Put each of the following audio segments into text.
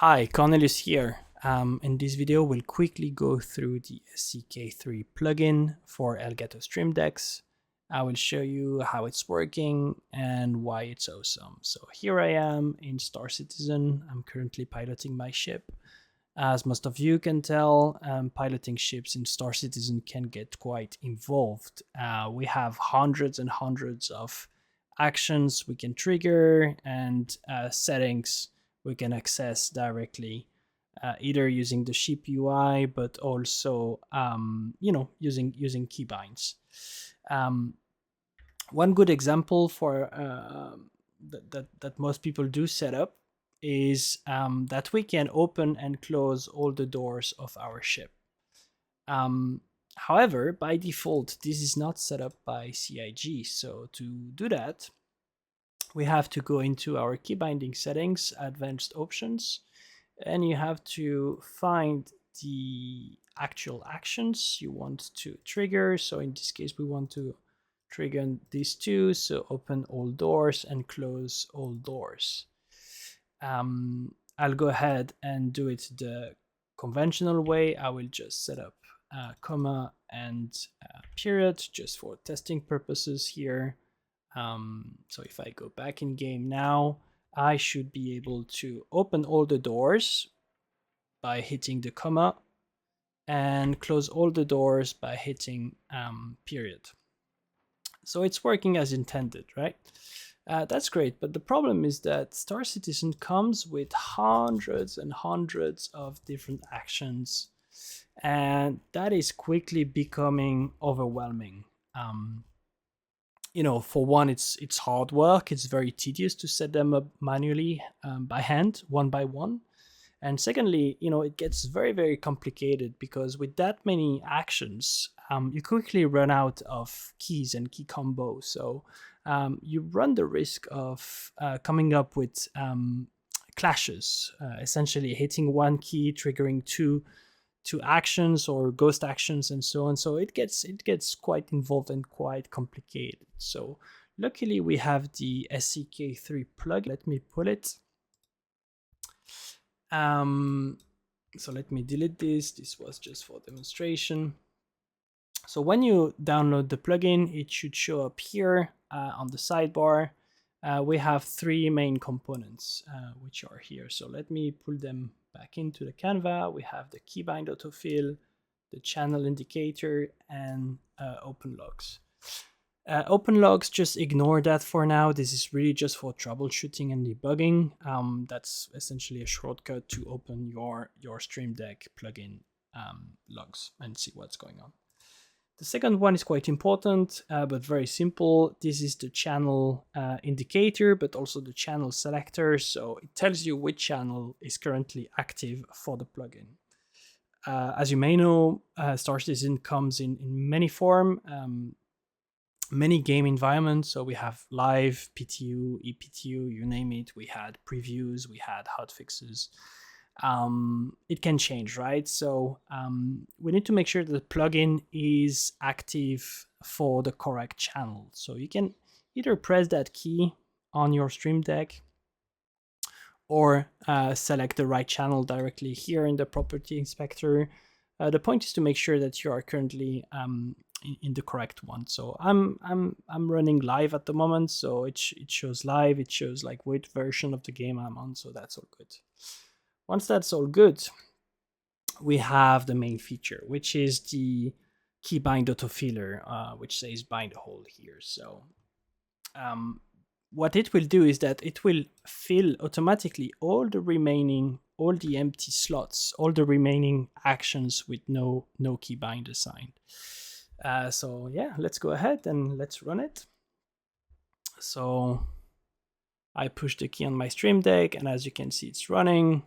Hi, Cornelius here. In this video, we'll quickly go through the SCK3 plugin for Elgato Stream Decks. I will show you how it's working and why it's awesome. So here I am in Star Citizen. I'm currently piloting my ship. As most of you can tell, piloting ships in Star Citizen can get quite involved. We have hundreds and hundreds of actions we can trigger and settings we can access directly, either using the ship UI, but also, using keybinds. One good example for that most people do set up is that we can open and close all the doors of our ship. However, by default, this is not set up by CIG. So to do that, we have to go into our key binding settings, advanced options, and you have to find the actual actions you want to trigger. So in this case, we want to trigger these two. So open all doors and close all doors. I'll go ahead and do it the conventional way. I will just set up comma and period just for testing purposes here. So if I go back in game now, I should be able to open all the doors by hitting the comma and close all the doors by hitting period. So it's working as intended, right? That's great, but the problem is that Star Citizen comes with hundreds and hundreds of different actions, and that is quickly becoming overwhelming. For one, it's hard work. It's very tedious to set them up manually by hand, one by one. And secondly, it gets very, very complicated because with that many actions, you quickly run out of keys and key combos. So you run the risk of coming up with clashes, essentially hitting one key, triggering two actions or ghost actions and so on. So it gets quite involved and quite complicated. So luckily we have the SCK3 plugin. Let me pull it. So let me delete this. This was just for demonstration. So when you download the plugin, it should show up here on the sidebar. We have three main components which are here. So let me pull them back into the Canva. We have the Keybind Auto-Fill, the channel indicator, and open logs. Open logs, just ignore that for now. This is really just for troubleshooting and debugging. That's essentially a shortcut to open your Stream Deck plugin logs and see what's going on. The second one is quite important, but very simple. This is the channel indicator, but also the channel selector. So it tells you which channel is currently active for the plugin. As you may know, Star Citizen comes in many forms, many game environments. So we have live, PTU, ePTU, you name it. We had previews, we had hotfixes. It can change, right? So we need to make sure that the plugin is active for the correct channel. So you can either press that key on your Stream Deck or select the right channel directly here in the property inspector. The point is to make sure that you are currently in the correct one. So I'm running live at the moment, so it shows live. It shows like which version of the game I'm on, so that's all good. Once that's all good, we have the main feature, which is the Keybind Auto-Filler, which says bind hole here. So what it will do is that it will fill automatically all the empty slots, all the remaining actions with no keybind assigned. So yeah, let's go ahead and let's run it. So I push the key on my Stream Deck, and as you can see, it's running.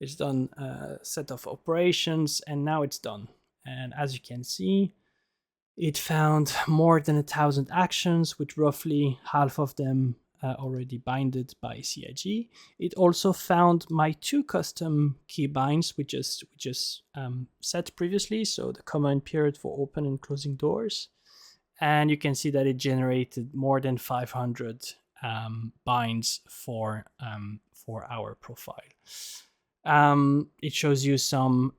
It's done a set of operations, and now it's done. And as you can see, it found more than 1,000 actions, with roughly half of them already binded by CIG. It also found my two custom keybinds, which just set previously, so the comma and period for open and closing doors. And you can see that it generated more than 500 binds for our profile. It shows you some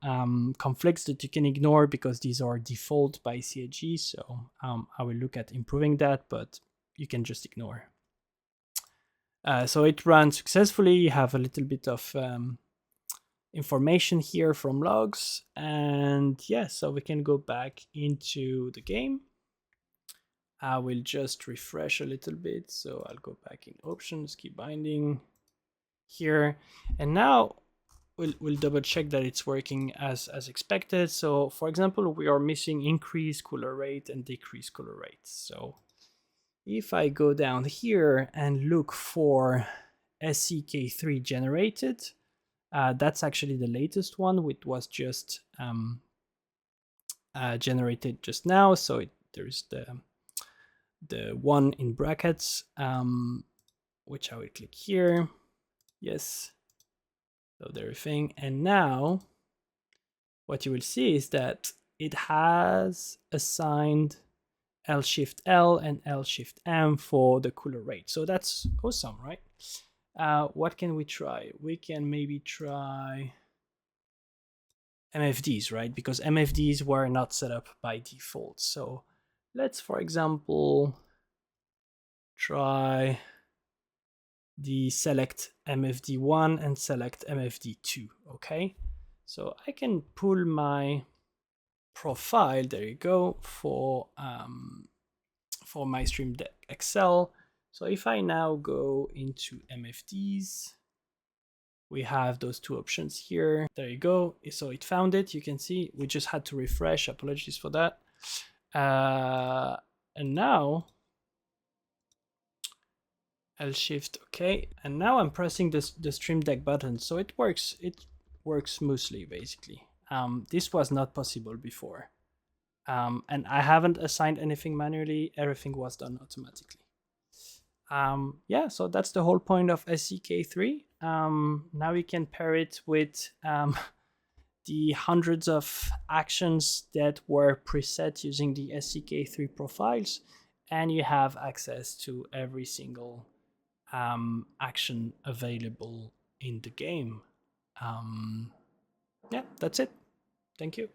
conflicts that you can ignore because these are default by CAG. So I will look at improving that, but you can just ignore. So it ran successfully. You have a little bit of information here from logs, and yeah, so we can go back into the game. I will just refresh a little bit. So I'll go back in Options Keybinding here, and now we'll double check that it's working as expected. So for example, we are missing increase cooler rate and decrease cooler rate. So if I go down here and look for SCK3 generated, that's actually the latest one, which was just generated just now. So there's the one in brackets, which I will click here. Yes. Load everything, and now what you will see is that it has assigned L-Shift-L and L-Shift-M for the cooler rate. So that's awesome, right? What can we try? We can maybe try MFDs, right? Because MFDs were not set up by default. So let's, for example, try the select MFD1 and select MFD2, okay? So I can pull my profile, there you go, for my Stream Deck XL. So if I now go into MFDs, we have those two options here. There you go. So it found it. You can see we just had to refresh. Apologies for that. And now I'll shift OK. And now I'm pressing the Stream Deck button. So it works smoothly, basically. This was not possible before. And I haven't assigned anything manually. Everything was done automatically. Yeah, so that's the whole point of SCK3. Now we can pair it with the hundreds of actions that were preset using the SCK3 profiles, and you have access to every single action available in the game. Yeah, that's it. Thank you.